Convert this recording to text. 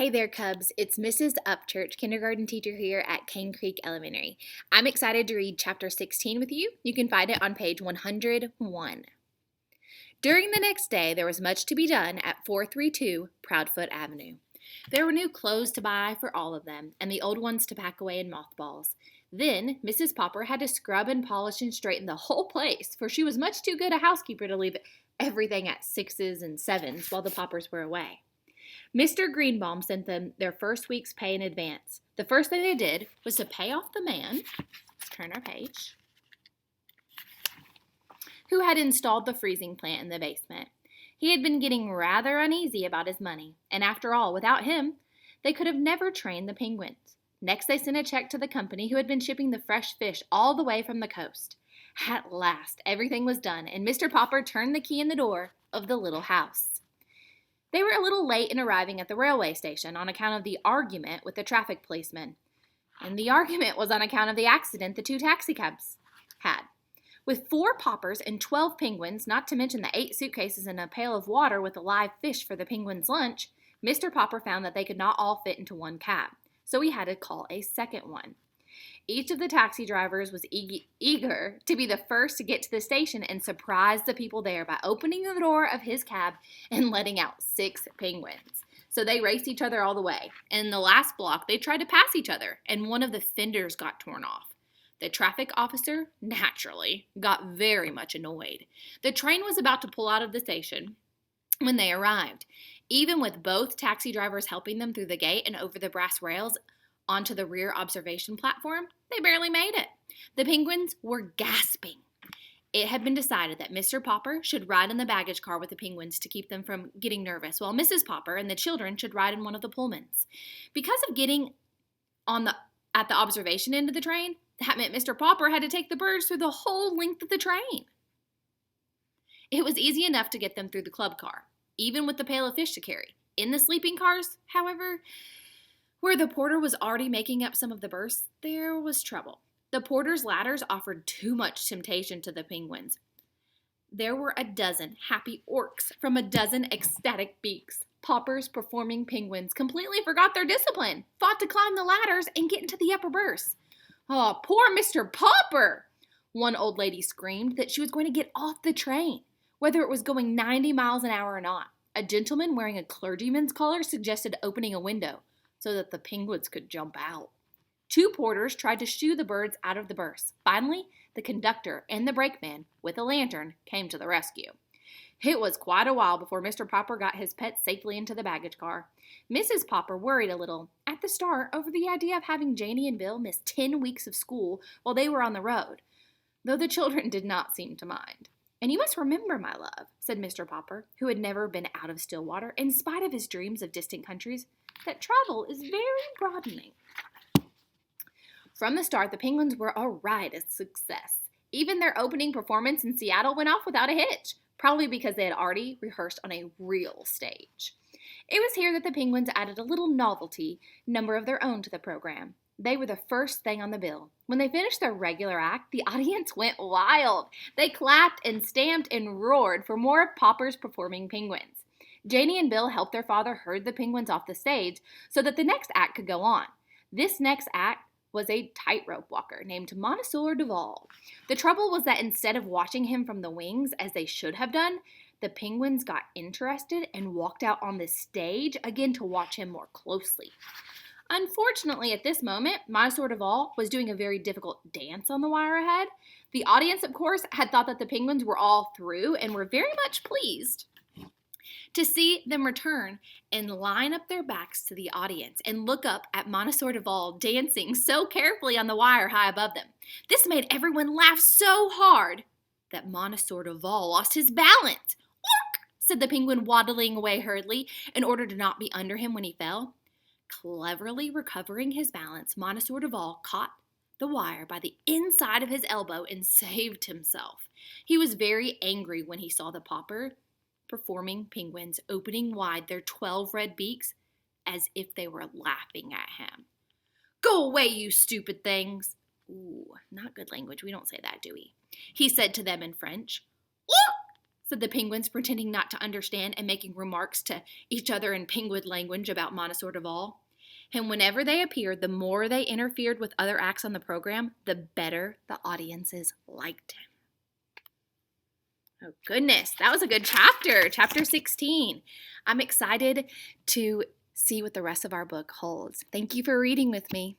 Hey there, Cubs. It's Mrs. Upchurch, kindergarten teacher here at Cane Creek Elementary. I'm excited to read Chapter 16 with you. You can find it on page 101. During the next day, there was much to be done at 432 Proudfoot Avenue. There were new clothes to buy for all of them, and the old ones to pack away in mothballs. Then, Mrs. Popper had to scrub and polish and straighten the whole place, for she was much too good a housekeeper to leave everything at 6s and 7s while the Poppers were away. Mr. Greenbaum sent them their first week's pay in advance. The first thing they did was to pay off the man, let's turn our page, who had installed the freezing plant in the basement. He had been getting rather uneasy about his money, and after all, without him, they could have never trained the penguins. Next, they sent a check to the company who had been shipping the fresh fish all the way from the coast. At last, everything was done, and Mr. Popper turned the key in the door of the little house. They were a little late in arriving at the railway station on account of the argument with the traffic policeman. And the argument was on account of the accident the two taxicabs had. With 4 poppers and 12 penguins, not to mention the 8 suitcases and a pail of water with a live fish for the penguins' lunch, Mr. Popper found that they could not all fit into one cab, so he had to call a second one. Each of the taxi drivers was eager to be the first to get to the station and surprise the people there by opening the door of his cab and letting out 6 penguins. So they raced each other all the way. And in the last block, they tried to pass each other, and one of the fenders got torn off. The traffic officer, naturally, got very much annoyed. The train was about to pull out of the station when they arrived. Even with both taxi drivers helping them through the gate and over the brass rails onto the rear observation platform, they barely made it. The penguins were gasping. It had been decided that Mr. Popper should ride in the baggage car with the penguins to keep them from getting nervous, while Mrs. Popper and the children should ride in one of the Pullmans. Because of getting at the observation end of the train, that meant Mr. Popper had to take the birds through the whole length of the train. It was easy enough to get them through the club car, even with the pail of fish to carry. In the sleeping cars, however, where the porter was already making up some of the berths, there was trouble. The porter's ladders offered too much temptation to the penguins. There were a dozen happy orcs from a dozen ecstatic beaks. Poppers performing penguins completely forgot their discipline, fought to climb the ladders and get into the upper berths. Oh, poor Mr. Popper! One old lady screamed that she was going to get off the train, whether it was going 90 miles an hour or not. A gentleman wearing a clergyman's collar suggested opening a window so that the penguins could jump out. 2 porters tried to shoo the birds out of the berths. Finally, the conductor and the brakeman, with a lantern, came to the rescue. It was quite a while before Mr. Popper got his pets safely into the baggage car. Mrs. Popper worried a little at the start over the idea of having Janie and Bill miss 10 weeks of school while they were on the road, though the children did not seem to mind. And you must remember, my love, said Mr. Popper, who had never been out of Stillwater, in spite of his dreams of distant countries, that travel is very broadening. From the start, the penguins were a riotous success. Even their opening performance in Seattle went off without a hitch, probably because they had already rehearsed on a real stage. It was here that the penguins added a little novelty number of their own to the program. They were the first thing on the bill. When they finished their regular act, the audience went wild. They clapped and stamped and roared for more of Popper's performing penguins. Janie and Bill helped their father herd the penguins off the stage so that the next act could go on. This next act was a tightrope walker named Monsieur Duval. The trouble was that instead of watching him from the wings, as they should have done, the penguins got interested and walked out on the stage again to watch him more closely. Unfortunately, at this moment, Monsieur Duval was doing a very difficult dance on the wire ahead. The audience, of course, had thought that the penguins were all through and were very much pleased to see them return and line up their backs to the audience and look up at Monsieur Duval dancing so carefully on the wire high above them. This made everyone laugh so hard that Monsieur Duval lost his balance. "Ork!" said the penguin, waddling away hurriedly in order to not be under him when he fell. Cleverly recovering his balance, Monsieur Duval caught the wire by the inside of his elbow and saved himself. He was very angry when he saw the Popper performing penguins opening wide their 12 red beaks as if they were laughing at him. "Go away, you stupid things." Ooh, not good language. We don't say that, do we? He said to them in French. "Look," said the penguins, pretending not to understand and making remarks to each other in penguin language about Monsieur Duval. And whenever they appeared, the more they interfered with other acts on the program, the better the audiences liked him. Oh, goodness. That was a good chapter. Chapter 16. I'm excited to see what the rest of our book holds. Thank you for reading with me.